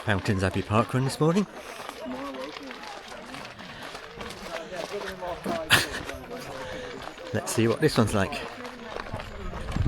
Fountains Abbey Parkrun this morning. Let's see what this one's like.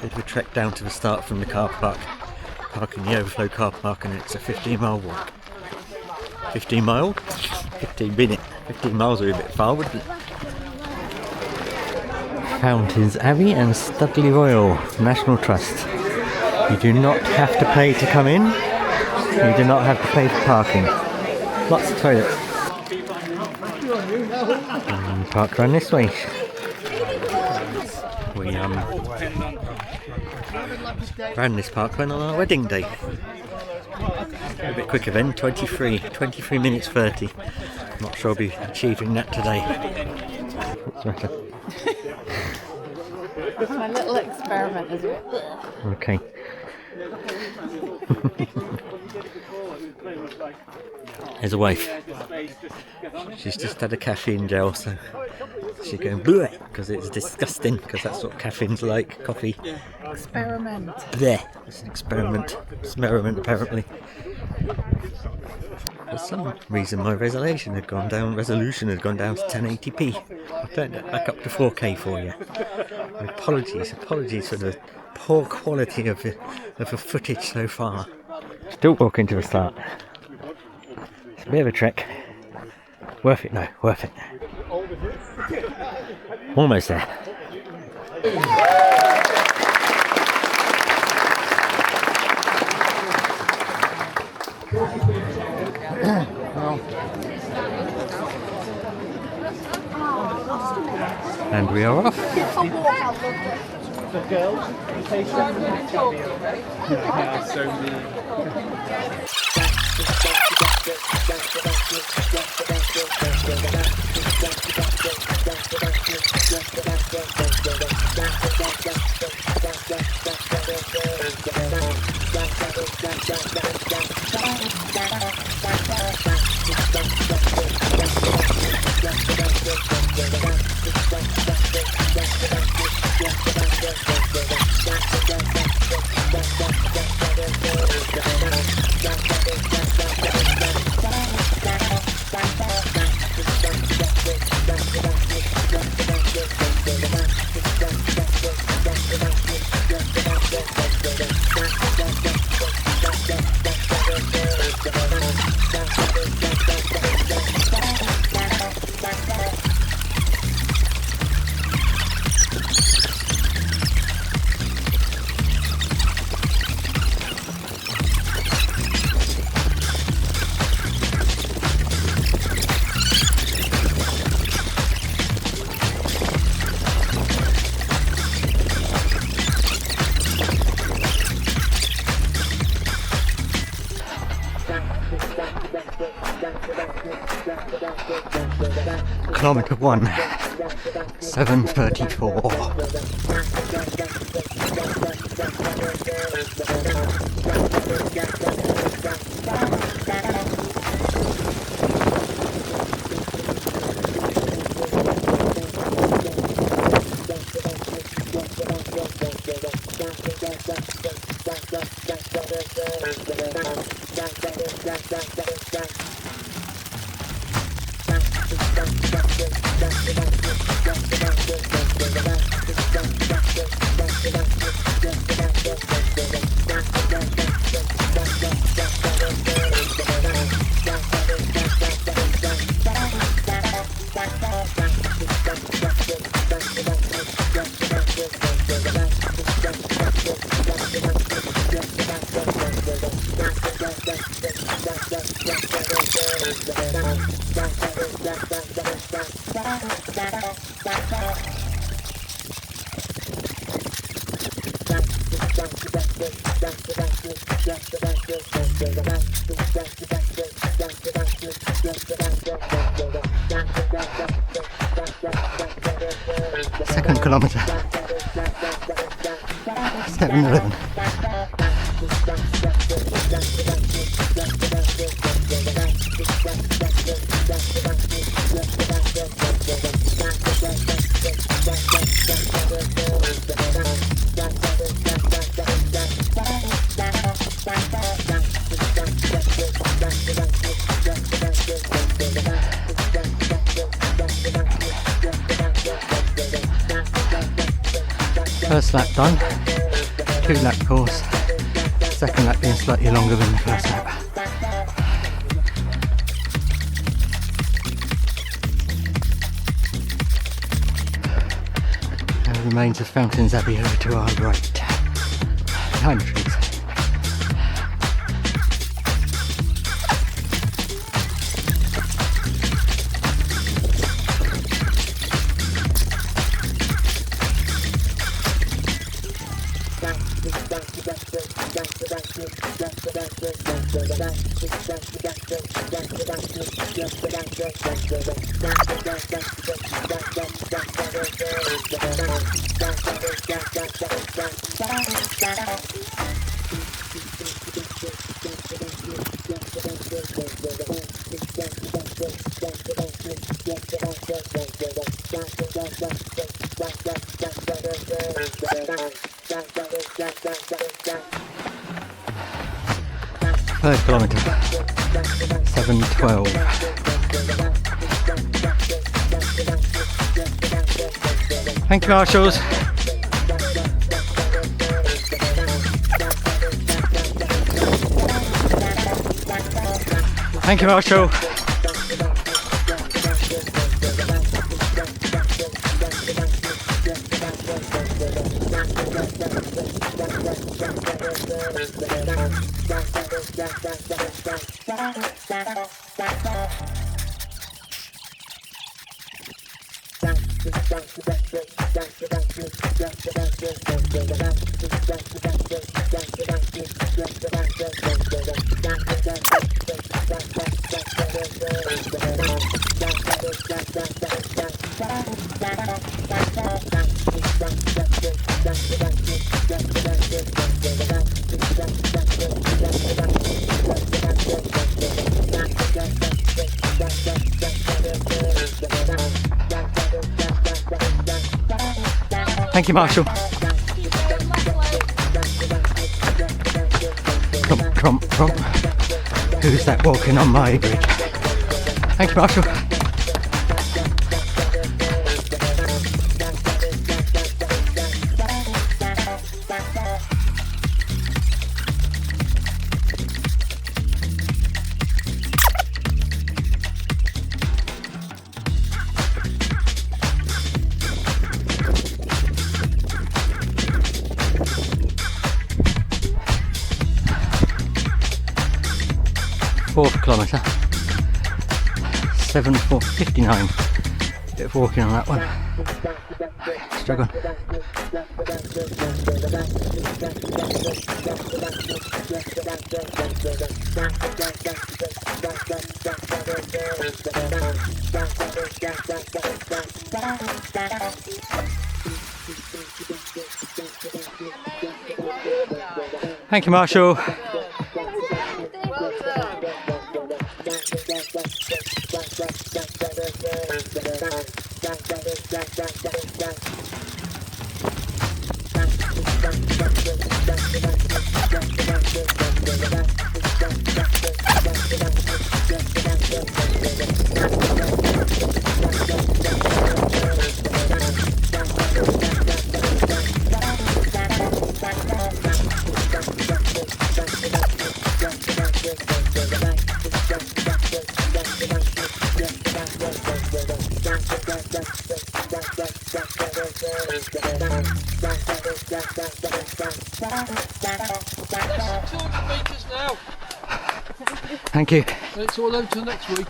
Bit of a trek down to the start from the car park. Park in the overflow car park, and it's a 15-mile walk. 15 mile? 15 minutes. 15 miles are a bit far, wouldn't it? Fountains Abbey and Studley Royal National Trust. You do not have to pay to come in. You do not have to pay for parking. Lots of toilets. And Parkrun this way. We ran this parkrun on our wedding day. A bit quicker then, 23 minutes 30. Not sure I'll be achieving that today. What's the matter? It's my little experiment, isn't it? Okay. There's a wife. She's just had a caffeine gel, so she's going bleh because it's disgusting, because that's what caffeine's like, coffee. Experiment. Bleh. It's an experiment. Apparently. For some reason my resolution had gone down to 1080p. I'll turn it back up to 4K for you. Apologies for the poor quality of the footage so far. Still walking to the start. It's a bit of a trek. Worth it though, worth it. Almost there. And we are off. For girls, Kilometre 1, 7:34. Second kilometre, 7:11. First lap done, 2-lap course, second lap being slightly longer than the first lap. And the remains of Fountains Abbey over to our right, behind the trees. Third kilometre, 7:12. Thank you, marshals. Thank you, marshal. Thank you, Marshall. Crump, crump, crump. Who's that walking on my grid? Thank you, Marshall. Fourth kilometre, 7:59. Bit of walking on that one. Struggling. Thank you, Marshall. Thank you. It's all over till next week.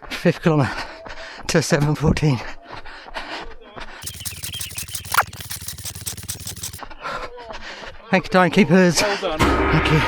Fifth kilometre to 7:14. Thank you, timekeepers. Well done. Thank you.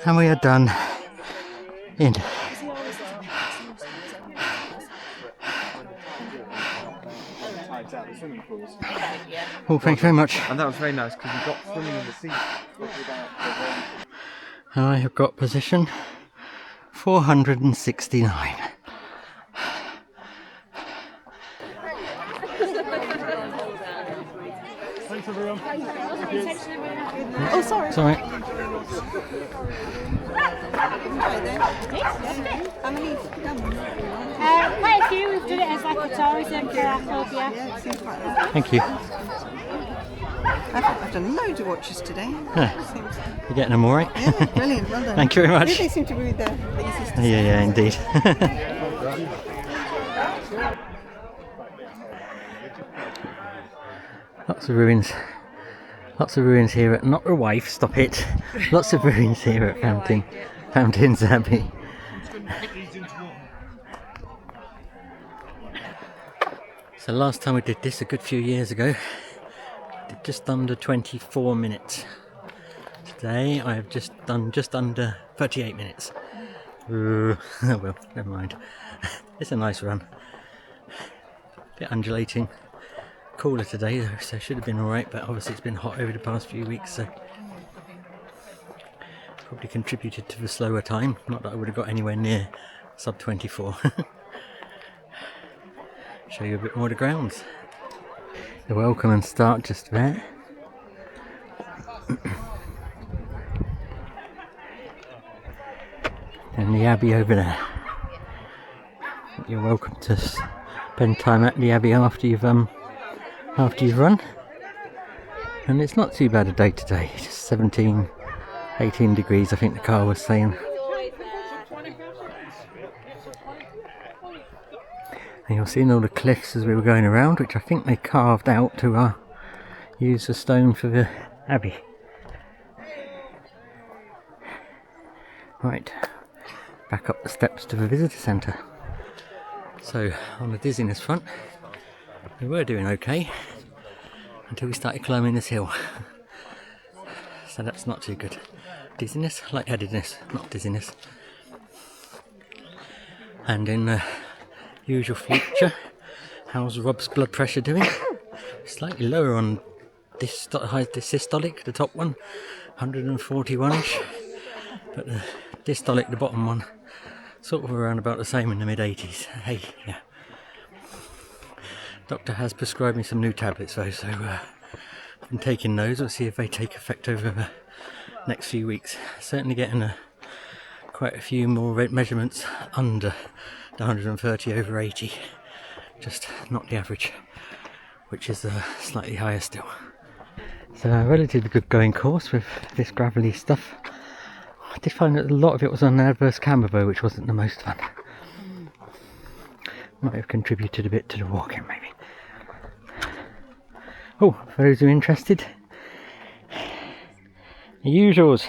And we are done. In. Oh, thank you very much. And that was very nice because we got swimming in the sea. I have got position 469. Thanks everyone. Oh, sorry. It's alright. How many have you done? Quite a few. We've done it as like a tourism for our club, yeah. Yeah, it seems quite nice. Thank you. I've done loads of watches today. You're getting them alright? Yeah, brilliant. Well done. Thank you very much. They seem to be the easiest to Yeah, indeed. Lots of ruins. Lots of ruins here at, not the wife, stop it. Lots of ruins here at Fountains Abbey. So last time we did this a good few years ago, did just under 24 minutes. Today I have just done just under 38 minutes. Oh well, never mind. It's a nice run. Bit undulating. Cooler today though, so should have been alright, but obviously it's been hot over the past few weeks, so probably contributed to the slower time. Not that I would have got anywhere near sub 24. Show you a bit more of the grounds. The welcome and start just there. And the Abbey over there. You're welcome to spend time at the Abbey after you've run. And it's not too bad a day today. Just 17, 18 degrees I think the car was saying. And you'll see all the cliffs as we were going around, which I think they carved out to use the stone for the Abbey. Right, back up the steps to the visitor centre. So on the dizziness front, we were doing okay until we started climbing this hill. So that's not too good. Dizziness, lightheadedness, not dizziness. And in the usual feature, how's Rob's blood pressure doing? Slightly lower on this systolic, the top one, 141ish, but the dystolic, the bottom one, sort of around about the same in the mid-80s. Hey, yeah. Doctor has prescribed me some new tablets though, so I've been taking those. We'll see if they take effect over the next few weeks. Certainly getting quite a few more measurements under the 130 over 80, just not the average, which is slightly higher still. So a relatively good going course with this gravelly stuff. I did find that a lot of it was on adverse camber though, which wasn't the most fun. Might have contributed a bit to the walking maybe. Oh, for those who are interested, the usuals.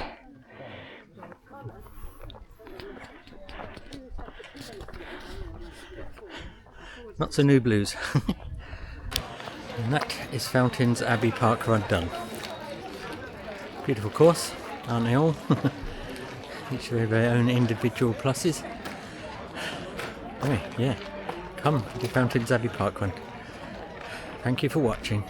Not so new blues. And that is Fountains Abbey Parkrun done. Beautiful course, aren't they all? Each of their own individual pluses. Anyway, yeah, come to Fountains Abbey Parkrun. Thank you for watching.